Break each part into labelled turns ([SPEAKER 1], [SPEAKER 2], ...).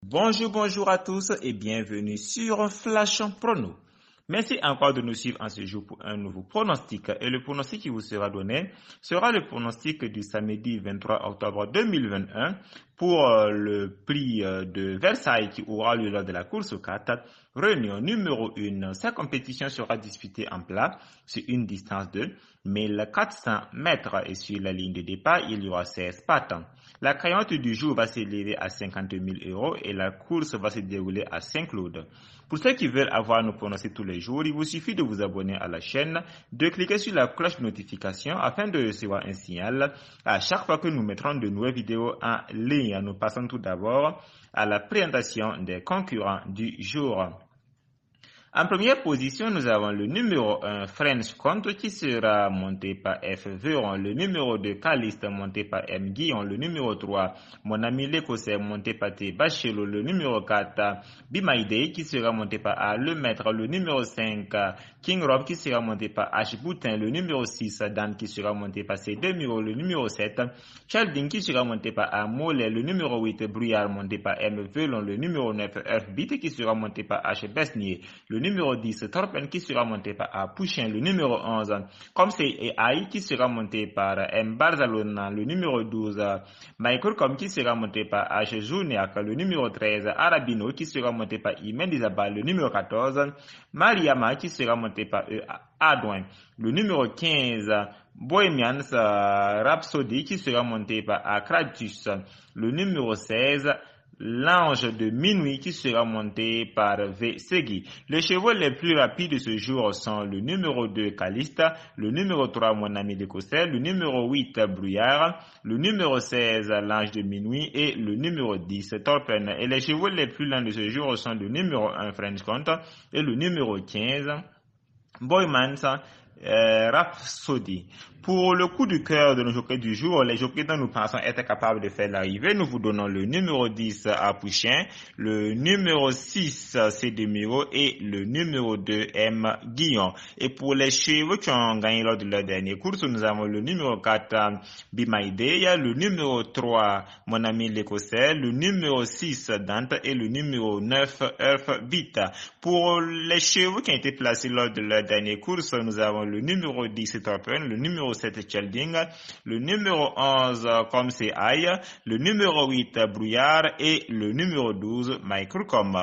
[SPEAKER 1] Bonjour à tous et bienvenue sur Flash Prono. Merci encore de nous suivre en ce jour pour un nouveau pronostic. Et le pronostic qui vous sera donné sera le pronostic du samedi 23 octobre 2021 pour le prix de Versailles qui aura lieu lors de la course aux cartes. Réunion numéro 1. Cette compétition sera disputée en plat sur une distance de 1400 mètres et sur la ligne de départ, il y aura 16 partants. La cagnotte du jour va s'élever à 50 000 € et la course va se dérouler à Saint-Claude. Pour ceux qui veulent avoir nos pronostics tous les jours, il vous suffit de vous abonner à la chaîne, de cliquer sur la cloche de notification afin de recevoir un signal à chaque fois que nous mettrons de nouvelles vidéos en ligne. Nous passons tout d'abord à la présentation des concurrents du jour. En première position, nous avons le numéro 1 French Conte qui sera monté par F. Veron, le numéro 2 Caliste monté par M. Guillon, le numéro 3 Mon ami l'Écossais monté par T. Bachelot, le numéro 4 Bimaïdei qui sera monté par A. Le Maître, le numéro 5 King Rob qui sera monté par H. Boutin, le numéro 6 Dan qui sera monté par C. Demiro, le numéro 7 Chalding qui sera monté par A. Mollet, le numéro 8 Brouillard monté par M. Velon, le numéro 9 Earthbeat qui sera monté par H. Besnier, le numéro 10, Torpen qui sera monté par A. Pouchin, le numéro 11, Comme c'est AI qui sera monté par M. Barzalona, le numéro 12, Michael Com qui sera monté par H. Jouniac, le numéro 13, Arabino qui sera monté par I. Mendizabal, le numéro 14, Mariama qui sera monté par E. Adouin, le numéro 15, Bohemians Rhapsody qui sera monté par A. Kratus, le numéro 16, L'ange de minuit qui sera monté par V. Segui. Les chevaux les plus rapides de ce jour sont le numéro 2 Calista, le numéro 3 Mon ami l'Écossais, le numéro 8 Brouillard, le numéro 16 L'ange de minuit et le numéro 10 Torpen. Et les chevaux les plus lents de ce jour sont le numéro 1 French Conte et le numéro 15 Boymans Rhapsody. Pour le coup du cœur de nos jockeys du jour, les jockeys dont nous pensons être capables de faire l'arrivée, nous vous donnons le numéro 10 à Pouchin, le numéro 6 C. Demiro et le numéro 2 M. Guillon. Et pour les chevaux qui ont gagné lors de leur dernière course, nous avons le numéro 4 Bimaïdei, le numéro 3 Mon ami l'Écossais, le numéro 6 Dante et le numéro 9 Earth Beat. Pour les chevaux qui ont été placés lors de leur dernière course, nous avons le numéro 10 Torpen, le numéro 7 Chelding, le numéro 11 Comme c'est Aïe, le numéro 8 Brouillard et le numéro 12 Michael Com.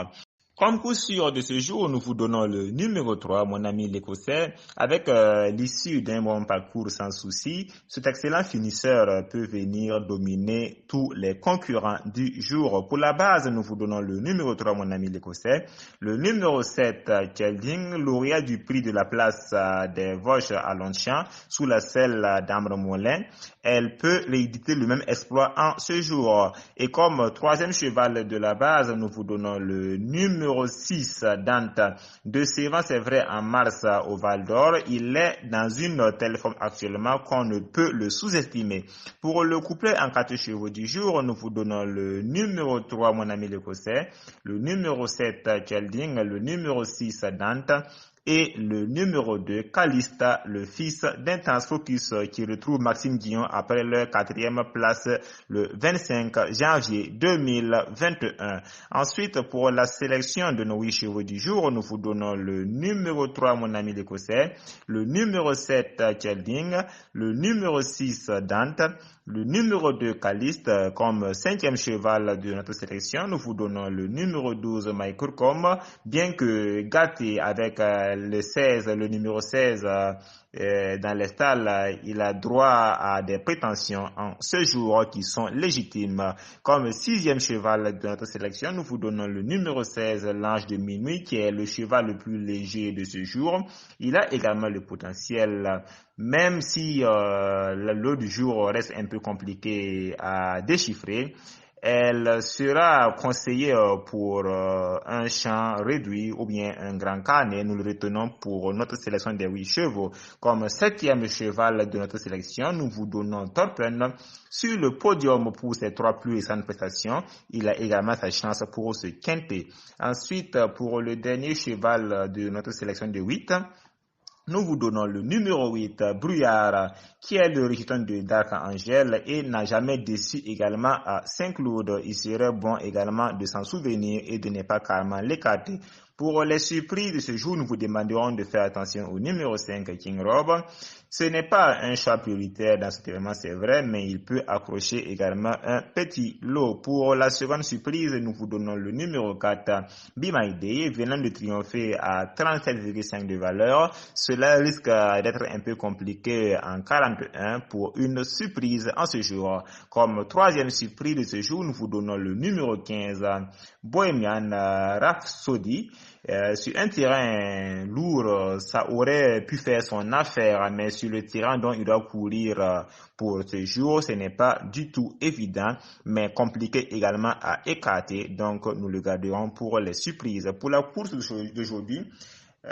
[SPEAKER 1] Comme coup sûr de ce jour, nous vous donnons le numéro 3, Mon ami l'Écossais, avec l'issue d'un bon parcours sans souci. Cet excellent finisseur peut venir dominer tous les concurrents du jour. Pour la base, nous vous donnons le numéro 3, Mon ami l'Écossais, le numéro 7, Chelding, lauréat du prix de la place des Vosges à Longchamp, sous la selle d'Ambre Molin. Elle peut rééditer le même exploit en ce jour. Et comme troisième cheval de la base, nous vous donnons le numéro 6 Dante de Sévan, c'est vrai en mars au Val d'Or. Il est dans une telle forme actuellement qu'on ne peut le sous-estimer. Pour le couplet en 4 chevaux du jour, nous vous donnons le numéro 3 Mon ami l'Écossais, le numéro 7 Chelding, le numéro 6 Dante et le numéro 2 Calista, le fils d'Intense Focus qui retrouve Maxime Guillon après leur 4e place le 25 janvier 2021. Ensuite, pour la sélection de nos 8 chevaux du jour, nous vous donnons le numéro 3 Mon ami l'Écossais, le numéro 7 Chelding, le numéro 6 Dante, le numéro 2 Caliste comme 5e cheval de notre sélection. Nous vous donnons le numéro 12 Michael Com, bien que gâté avec le numéro 16 dans les stalles, il a droit à des prétentions en ce jour qui sont légitimes. Comme 6e cheval de notre sélection, nous vous donnons le numéro 16 L'ange de minuit qui est le cheval le plus léger de ce jour. Il a également le potentiel, même si le lot du jour reste un peu compliqué à déchiffrer. Elle sera conseillée pour un champ réduit ou bien un grand carnet. Nous le retenons pour notre sélection des 8 chevaux. Comme 7e cheval de notre sélection, nous vous donnons Torpen sur le podium pour ses 3 plus récentes prestations. Il a également sa chance pour se quinter. Ensuite, pour le dernier cheval de notre sélection de 8, nous vous donnons le numéro 8, Brouillard, qui est le récitant de Dark Angel et n'a jamais déçu également à Saint-Claude. Il serait bon également de s'en souvenir et de ne pas carrément l'écarter. Pour les surprises de ce jour, nous vous demanderons de faire attention au numéro 5, King Rob. Ce n'est pas un choix prioritaire dans ce événement, c'est vrai, mais il peut accrocher également un petit lot. Pour la seconde surprise, nous vous donnons le numéro 4, Be My Day, venant de triompher à 37,5 de valeur. Cela risque d'être un peu compliqué en 41 pour une surprise en ce jour. Comme troisième surprise de ce jour, nous vous donnons le numéro 15, Bohemian Rhapsody. Sur un terrain lourd, ça aurait pu faire son affaire, mais sur le terrain dont il doit courir pour ce jour, ce n'est pas du tout évident, mais compliqué également à écarter. Donc, nous le garderons pour les surprises. Pour la course d'aujourd'hui,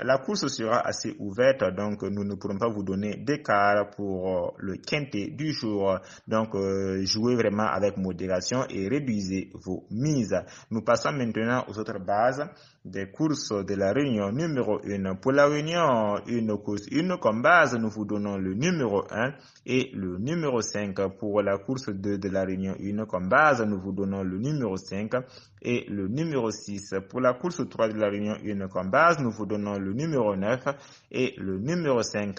[SPEAKER 1] la course sera assez ouverte, donc nous ne pourrons pas vous donner d'écart pour le quintet du jour. Donc, jouez vraiment avec modération et réduisez vos mises. Nous passons maintenant aux autres bases des courses de la réunion numéro 1. Pour la réunion, une course 1 comme base, nous vous donnons le numéro 1 et le numéro 5. Pour la course 2 de la réunion 1 comme base, nous vous donnons le numéro 5 et le numéro 6. Pour la course 3 de la réunion 1 comme base, nous vous donnons le numéro 9 et le numéro 5.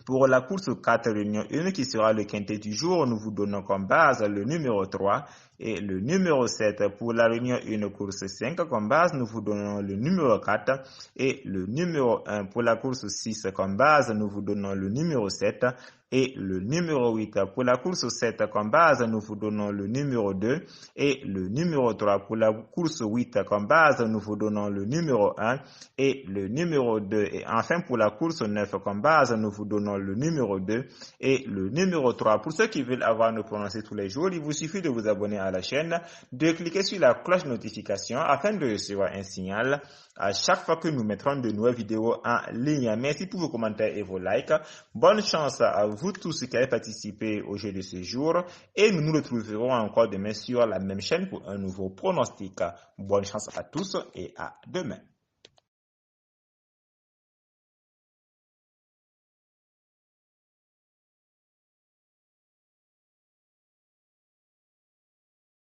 [SPEAKER 1] Pour la course 4 réunion 1 qui sera le quintet du jour, nous vous donnons comme base le numéro 3 et le numéro 7. Pour la réunion 1 course 5 comme base, nous vous donnons le numéro 4 et le numéro 1. Pour la course 6 comme base, nous vous donnons le numéro 7 et le numéro 8. Pour la course 7 comme base, nous vous donnons le numéro 2 et le numéro 3. Pour la course 8 comme base, nous vous donnons le numéro 1 et le numéro 2. Et enfin, pour la course 9 comme base, nous vous donnons le numéro 2 et le numéro 3. Pour ceux qui veulent avoir nos prononcés tous les jours, il vous suffit de vous abonner à la chaîne, de cliquer sur la cloche de notification afin de recevoir un signal à chaque fois que nous mettrons de nouvelles vidéos en ligne. Merci pour vos commentaires et vos likes. Bonne chance à vous tous qui avez participé au jeu de ce jour et nous nous retrouverons encore demain sur la même chaîne pour un nouveau pronostic. Bonne chance à tous et à demain.